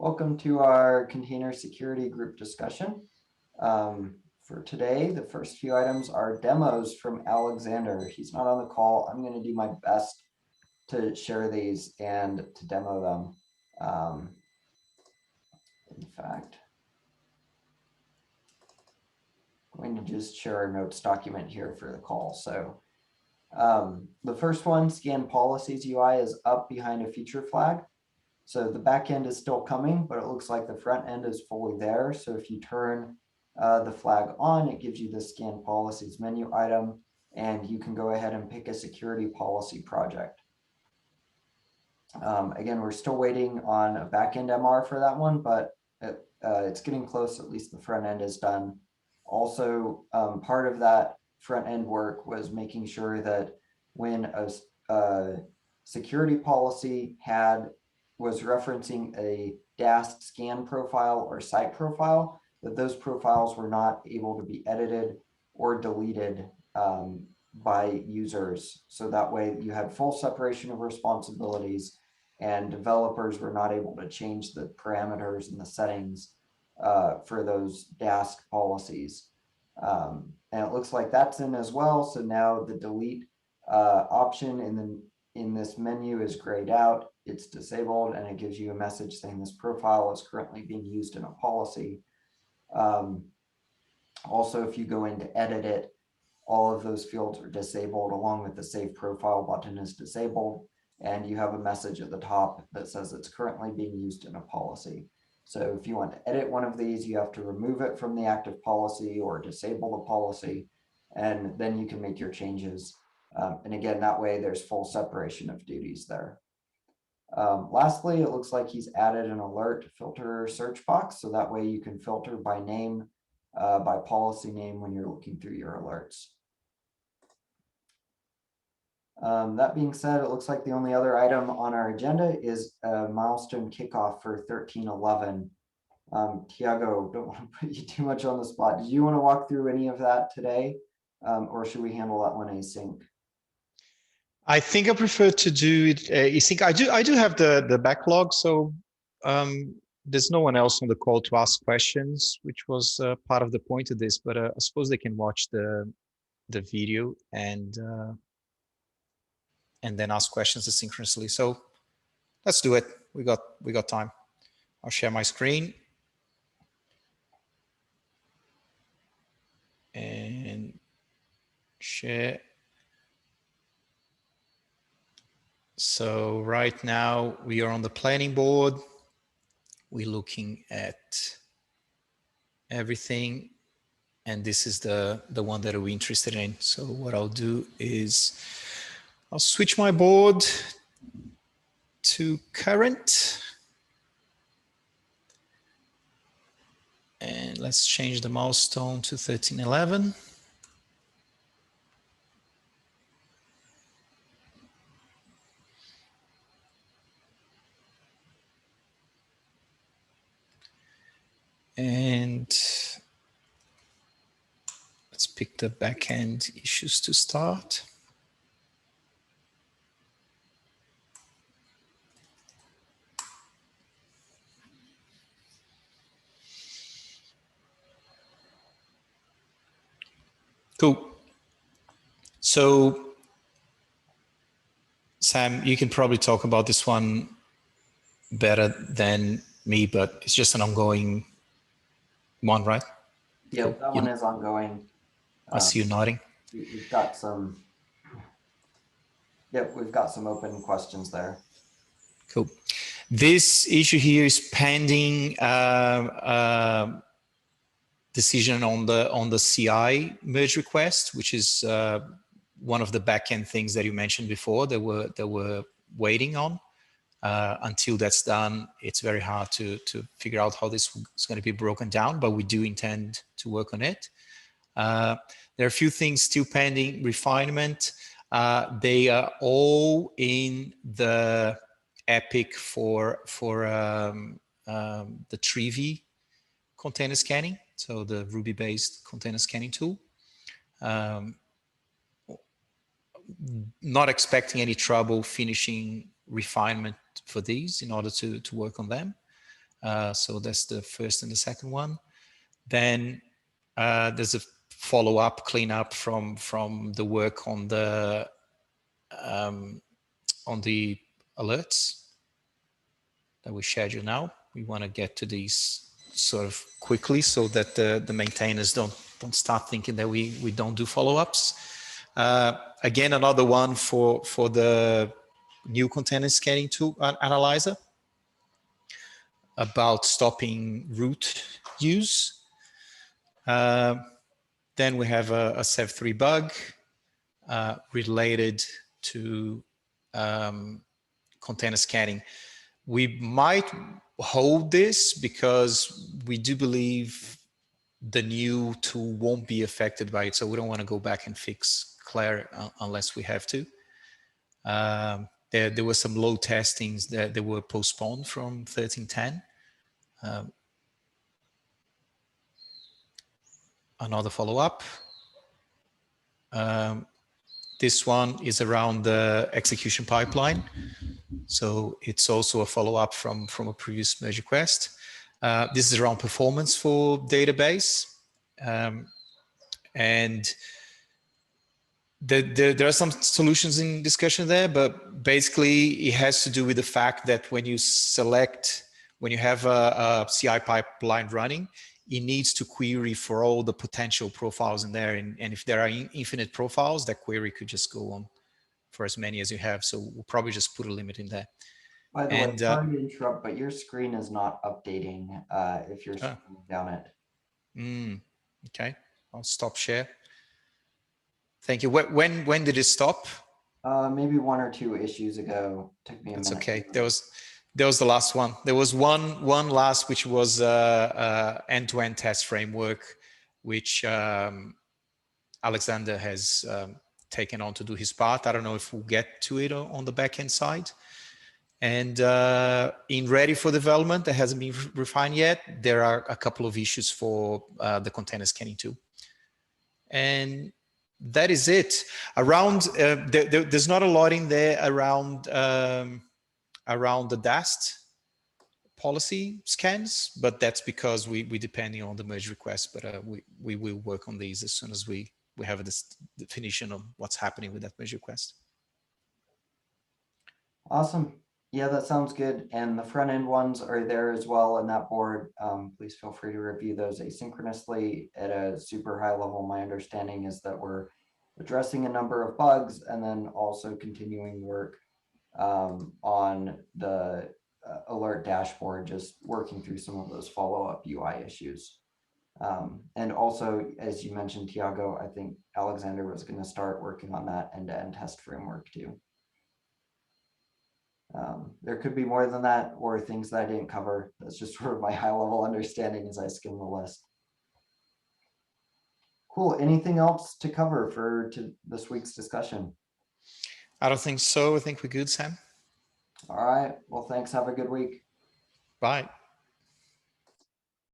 Welcome to our container security group discussion. For today, the first few items are demos from Alexander. He's not on the call. I'm going to do my best to share these and to demo them. In fact, I'm going to just share our notes document here for the call. So the first one, scan policies UI, is up behind a feature flag. So the back end is still coming, but it looks like the front end is fully there. So if you turn the flag on, it gives you the scan policies menu item, and you can go ahead and pick a security policy project. Again, we're still waiting on a backend MR for that one, but it's getting close. At least the front end is done. Also, part of that front end work was making sure that when a security policy was referencing a DAST scan profile or site profile, that those profiles were not able to be edited or deleted by users. So that way you had full separation of responsibilities, and developers were not able to change the parameters and the settings for those DAST policies. And it looks like that's in as well. So now the delete option in this menu is grayed out. It's disabled, and it gives you a message saying this profile is currently being used in a policy. Also, if you go in to edit it, all of those fields are disabled, along with the Save Profile button is disabled, and you have a message at the top that says it's currently being used in a policy. So if you want to edit one of these, you have to remove it from the active policy or disable the policy, and then you can make your changes. And again, that way there's full separation of duties there. Lastly, it looks like he's added an alert filter search box, so that way you can filter by name, by policy name when you're looking through your alerts. That being said, it looks like the only other item on our agenda is a milestone kickoff for 1311. Tiago, don't want to put you too much on the spot. Did you want to walk through any of that today, or should we handle that one async? I think I prefer to do it async. I do have the backlog, so there's no one else on the call to ask questions, which was part of the point of this. But I suppose they can watch the video and then ask questions asynchronously. So let's do it. We got time. I'll share my screen and share. So right now we are on the planning board. We're looking at everything, and this is the one that we're interested in. So what I'll do is I'll switch my board to current, and let's change the milestone to 1311. And let's pick the backend issues to start. Cool. So Sam, you can probably talk about this one better than me, but it's just an ongoing one, right? Yeah, cool. That one is ongoing. I see you nodding. We've got some. Yep, we've got some open questions there. Cool. This issue here is pending decision on the CI merge request, which is one of the backend things that you mentioned before that we're waiting on. Until that's done, it's very hard to figure out how this is going to be broken down, but we do intend to work on it. There are a few things still pending refinement. They are all in the Epic for the Trevi container scanning, so the Ruby-based container scanning tool. Not expecting any trouble finishing refinement for these in order to work on them. So that's the first and the second one. Then there's a follow-up cleanup from the work on the alerts that we schedule now. We want to get to these sort of quickly so that the maintainers don't start thinking that we don't do follow-ups. Again, another one for the new container scanning tool analyzer about stopping root use. Then we have a SEV3 bug related to container scanning. We might hold this because we do believe the new tool won't be affected by it. So we don't want to go back and fix Claire unless we have to. There were some load testings that they were postponed from 13.10. Another follow-up. This one is around the execution pipeline. So it's also a follow-up from a previous merge request. This is around performance for database. And there are some solutions in discussion there, but basically it has to do with the fact that when you have a CI pipeline running, it needs to query for all the potential profiles in there. And if there are infinite profiles, that query could just go on for as many as you have. So we'll probably just put a limit in there. By the way, sorry to interrupt, but your screen is not updating if you're scrolling down it. Okay, I'll stop share. Thank you. When did it stop? Maybe 1 or 2 issues ago. Took me a minute. That's okay. There was the last one. There was one last, which was end-to-end test framework, which Alexander has taken on to do his part. I don't know if we'll get to it on the back-end side. And in ready for development, that hasn't been refined yet. There are a couple of issues for the container scanning too. And that is it. Around there's not a lot in there around the DAST policy scans, but that's because we depending on the merge request. But we will work on these as soon as we have a definition of what's happening with that merge request. Awesome. Yeah, that sounds good. And the front end ones are there as well in that board. Please feel free to review those asynchronously at a super high level. My understanding is that we're addressing a number of bugs and then also continuing work on the alert dashboard, just working through some of those follow-up UI issues. And also, as you mentioned, Tiago, I think Alexander was going to start working on that end-to-end test framework too. There could be more than that or things that I didn't cover. That's just sort of my high level understanding as I skim the list. Cool. Anything else to cover for this week's discussion? I don't think so. I think we're good, Sam. All right. Well, thanks. Have a good week. Bye.